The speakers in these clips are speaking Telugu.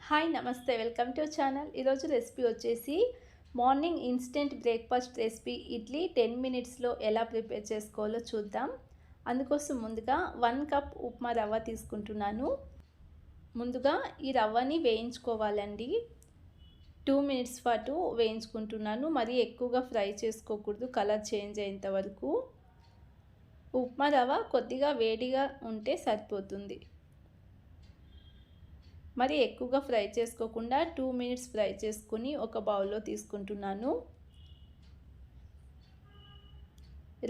హాయ్ నమస్తే వెల్కమ్ టు ఛానల్. ఈరోజు రెసిపీ వచ్చేసి morning instant breakfast recipe idli 10 మినిట్స్లో ఎలా ప్రిపేర్ చేసుకోవాలో చూద్దాం. అందుకోసం ముందుగా 1 కప్ ఉప్మా రవ్వ తీసుకుంటున్నాను. ముందుగా ఈ రవ్వని వేయించుకోవాలండి. 2 మినిట్స్ పాటు వేయించుకుంటున్నాను. మరీ ఎక్కువగా ఫ్రై చేసుకోకూడదు, కలర్ చేంజ్ అయ్యేంత వరకు. ఉప్మా రవ్వ కొద్దిగా వేడిగా ఉంటే సరిపోతుంది. మరి ఎక్కువగా ఫ్రై చేసుకోకుండా 2 మినిట్స్ ఫ్రై చేసుకొని ఒక బౌల్లో తీసుకుంటున్నాను.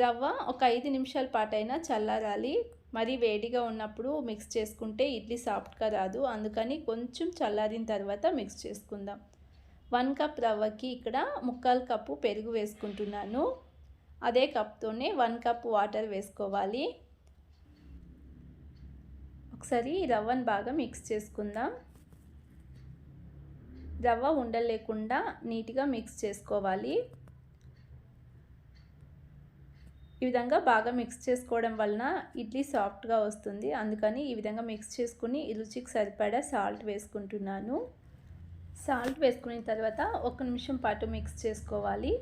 రవ్వ ఒక 5 నిమిషాల పాటైనా చల్లారాలి. మరి వేడిగా ఉన్నప్పుడు మిక్స్ చేసుకుంటే ఇడ్లీ సాఫ్ట్గా రాదు. అందుకని కొంచెం చల్లారిన తర్వాత మిక్స్ చేసుకుందాం. 1 కప్ రవ్వకి ఇక్కడ 3/4 కప్పు పెరుగు వేసుకుంటున్నాను. అదే కప్తోనే 1 కప్ వాటర్ వేసుకోవాలి. ఒకసారి రవ్వను బాగా మిక్స్ చేసుకుందాం. రవ్వ ఉండలు లేకుండా నీట్గా మిక్స్ చేసుకోవాలి. ఈ విధంగా బాగా మిక్స్ చేసుకోవడం వలన ఇడ్లీ సాఫ్ట్గా వస్తుంది. అందుకని ఈ విధంగా మిక్స్ చేసుకుని రుచికి సరిపడా సాల్ట్ వేసుకుంటున్నాను. సాల్ట్ వేసుకున్న తర్వాత 1 నిమిషం పాటు మిక్స్ చేసుకోవాలి.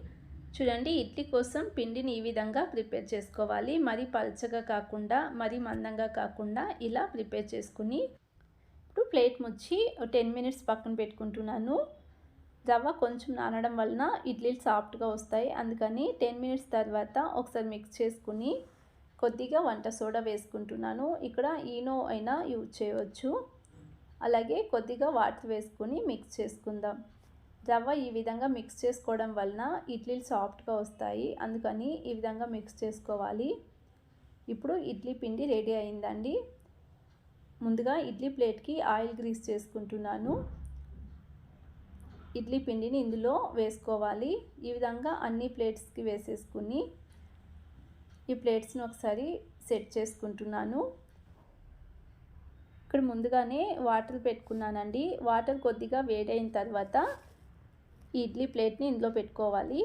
చూడండి, ఇడ్లీ కోసం పిండిని ఈ విధంగా ప్రిపేర్ చేసుకోవాలి. మరీ పల్చగా కాకుండా మరీ మందంగా కాకుండా ఇలా ప్రిపేర్ చేసుకుని ఇప్పుడు ప్లేట్ ముచ్చి 10 మినిట్స్ పక్కన పెట్టుకుంటున్నాను. రవ్వ కొంచెం నానడం వలన ఇడ్లీలు సాఫ్ట్గా వస్తాయి. అందుకని 10 మినిట్స్ తర్వాత ఒకసారి మిక్స్ చేసుకుని కొద్దిగా వంట సోడా వేసుకుంటున్నాను. ఇక్కడ ఈనో అయినా యూజ్ చేయవచ్చు. అలాగే కొద్దిగా వాటర్ వేసుకొని మిక్స్ చేసుకుందాం. రవ్వ ఈ విధంగా మిక్స్ చేసుకోవడం వలన ఇడ్లీలు సాఫ్ట్గా వస్తాయి. అందుకని ఈ విధంగా మిక్స్ చేసుకోవాలి. ఇప్పుడు ఇడ్లీ పిండి రెడీ అయిందండి. ముందుగా ఇడ్లీ ప్లేట్కి ఆయిల్ గ్రీస్ చేసుకుంటున్నాను. ఇడ్లీ పిండిని ఇందులో వేసుకోవాలి. ఈ విధంగా అన్ని ప్లేట్స్కి వేసేసుకుని ఈ ప్లేట్స్ని ఒకసారి సెట్ చేసుకుంటున్నాను. ఇక్కడ ముందుగానే వాటర్ పెట్టుకున్నానండి. వాటర్ కొద్దిగా వేడైన తర్వాత ఈ ఇడ్లీ ప్లేట్ని ఇందులో పెట్టుకోవాలి.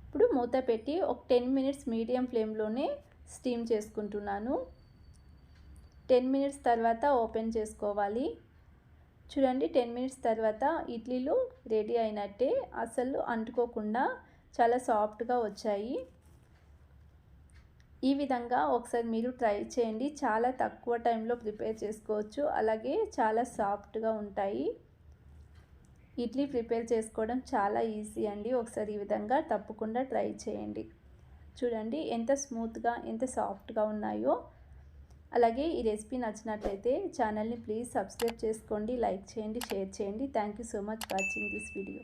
ఇప్పుడు మూత పెట్టి ఒక 10 మినిట్స్ మీడియం ఫ్లేమ్లోనే స్టీమ్ చేసుకుంటున్నాను. 10 మినిట్స్ తర్వాత ఓపెన్ చేసుకోవాలి. చూడండి, 10 మినిట్స్ తర్వాత ఇడ్లీలు రెడీ అయినట్టే. అసలు అంటుకోకుండా చాలా సాఫ్ట్గా వచ్చాయి. ఈ విధంగా ఒకసారి మీరు ట్రై చేయండి. చాలా తక్కువ టైంలో ప్రిపేర్ చేసుకోవచ్చు. అలాగే చాలా సాఫ్ట్గా ఉంటాయి. ఇడ్లీ ప్రిపేర్ చేసుకోవడం చాలా ఈజీ అండి. ఒకసారి ఈ విధంగా తప్పకుండా ట్రై చేయండి. చూడండి ఎంత స్మూత్గా ఎంత సాఫ్ట్గా ఉన్నాయో. అలాగే ఈ రెసిపీ నచ్చినట్లయితే ఛానల్ని ప్లీజ్ సబ్స్క్రైబ్ చేసుకోండి, లైక్ చేయండి, షేర్ చేయండి. Thank you so much watching this video.